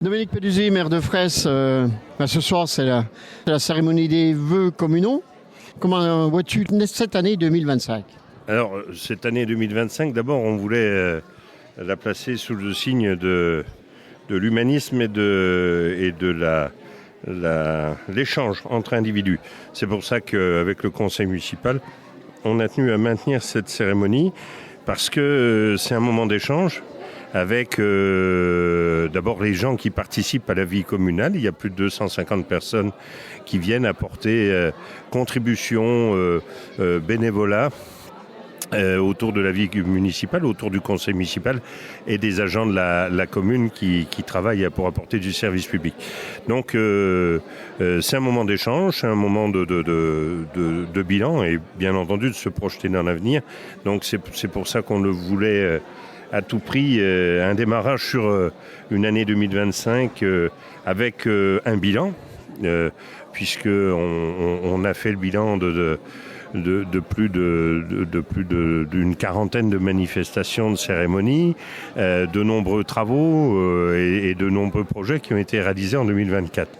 Dominique Peduzzi, maire de Fraisse, ce soir c'est la cérémonie des vœux communaux. Comment vois-tu cette année 2025 ? Alors, cette année 2025, d'abord, on voulait la placer sous le signe de l'humanisme et de l'échange entre individus. C'est pour ça qu'avec le conseil municipal, on a tenu à maintenir cette cérémonie parce que c'est un moment d'échange avec d'abord les gens qui participent à la vie communale. Il y a plus de 250 personnes qui viennent apporter contribution, bénévolat autour de la vie municipale, autour du conseil municipal et des agents de la commune qui travaillent pour apporter du service public. Donc c'est un moment d'échange, c'est un moment de bilan et bien entendu de se projeter dans l'avenir. Donc c'est pour ça qu'on le voulait à tout prix, un démarrage sur une année 2025 avec un bilan, puisqu'on a fait le bilan de plus d'une quarantaine de manifestations, de cérémonies, de nombreux travaux et de nombreux projets qui ont été réalisés en 2024.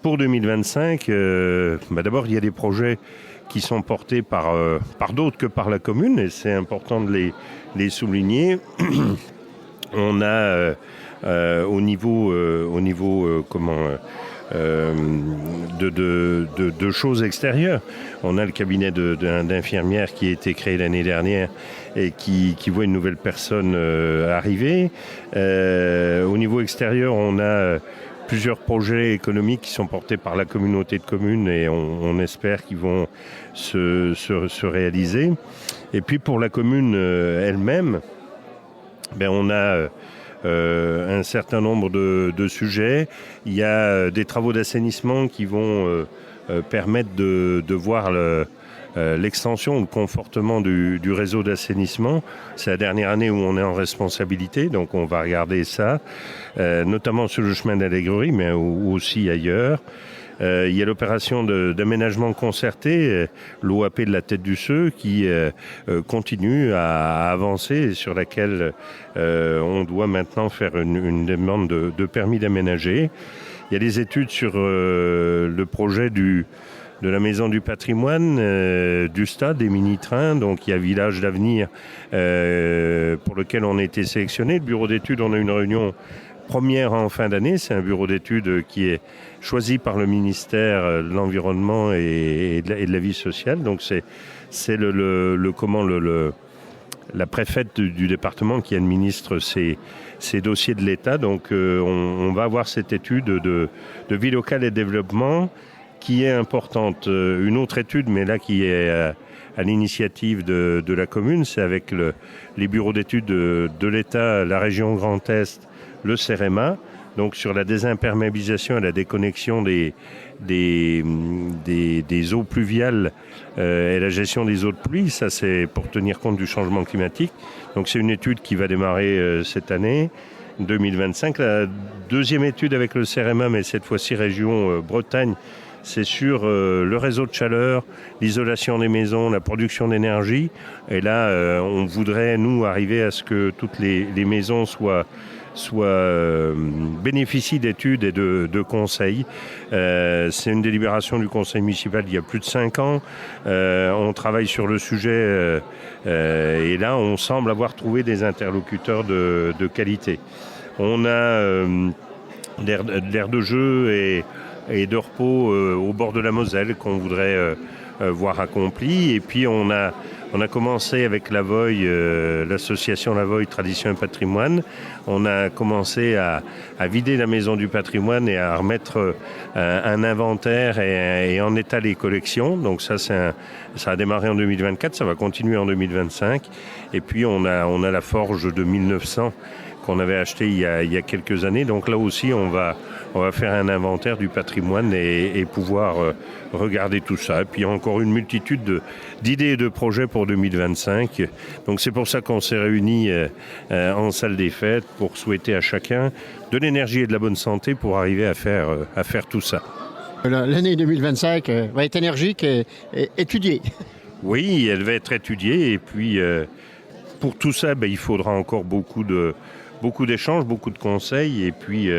Pour 2025, d'abord il y a des projets qui sont portés par d'autres que par la commune, et c'est important de les souligner. On a au niveau de choses extérieures. On a le cabinet d'infirmières qui a été créé l'année dernière et qui voit une nouvelle personne arriver. Au niveau extérieur, on a plusieurs projets économiques qui sont portés par la communauté de communes et on espère qu'ils vont se réaliser. Et puis pour la commune elle-même, on a un certain nombre de sujets. Il y a des travaux d'assainissement qui vont permettre de voir l'extension, le confortement du réseau d'assainissement. C'est la dernière année où on est en responsabilité, donc on va regarder ça, notamment sur le chemin d'Allègrerie, mais aussi ailleurs. Il y a l'opération d'aménagement concerté, l'OAP de la Tête du Seu, qui continue à avancer et sur laquelle on doit maintenant faire une demande de permis d'aménager. Il y a des études sur le projet de la Maison du Patrimoine, du stade, des mini-trains. Donc il y a Village d'Avenir pour lequel on a été sélectionné. Le bureau d'études, on a une réunion première en fin d'année. C'est un bureau d'études qui est choisi par le ministère de l'Environnement et de la vie sociale. Donc c'est la préfète du département qui administre ces dossiers de l'État. Donc on va avoir cette étude de vie locale et de développement qui est importante. Une autre étude, mais là qui est à l'initiative de la commune, c'est avec les bureaux d'études de l'État, la région Grand Est, le CEREMA, donc sur la désimperméabilisation et la déconnexion des eaux pluviales et la gestion des eaux de pluie. Ça, c'est pour tenir compte du changement climatique. Donc c'est une étude qui va démarrer cette année, 2025. La deuxième étude avec le CEREMA, mais cette fois-ci région Bretagne, c'est sur le réseau de chaleur, l'isolation des maisons, la production d'énergie. Et là, on voudrait, nous, arriver à ce que toutes les maisons bénéficient d'études et de conseils. C'est une délibération du conseil municipal il y a plus de 5 ans. On travaille sur le sujet et là, on semble avoir trouvé des interlocuteurs de qualité. On a l'aire de jeu et de repos au bord de la Moselle qu'on voudrait voir accompli. Et puis on a commencé avec la Voie, l'association La Voie Tradition et Patrimoine. On a commencé à vider la maison du patrimoine et à remettre un inventaire et en état les collections. Donc ça a démarré en 2024, ça va continuer en 2025. Et puis on a la forge de 1900 qu'on avait acheté il y a quelques années. Donc là aussi, on va faire un inventaire du patrimoine et pouvoir regarder tout ça. Et puis il y a encore une multitude d'idées et de projets pour 2025. Donc c'est pour ça qu'on s'est réunis en salle des fêtes pour souhaiter à chacun de l'énergie et de la bonne santé pour arriver à faire tout ça. L'année 2025 va être énergique et étudiée. Oui, elle va être étudiée et puis pour tout ça, il faudra encore beaucoup de beaucoup d'échanges, beaucoup de conseils, et puis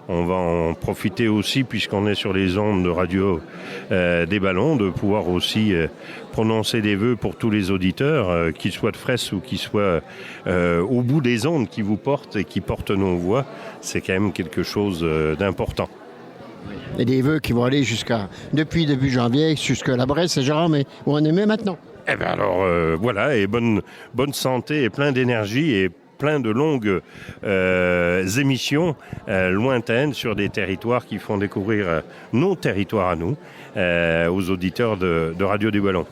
on va en profiter aussi, puisqu'on est sur les ondes de radio des ballons, de pouvoir aussi prononcer des vœux pour tous les auditeurs, qu'ils soient de Fraisse ou qu'ils soient au bout des ondes, qui vous portent et qui portent nos voix. C'est quand même quelque chose d'important. Et des vœux qui vont aller depuis début janvier jusqu'à la Bresse et Gérard, mais où on est même maintenant. Eh bien alors, voilà, et bonne santé et plein d'énergie et plein de longues émissions lointaines sur des territoires qui font découvrir nos territoires à nous, aux auditeurs de Radio du Ballon.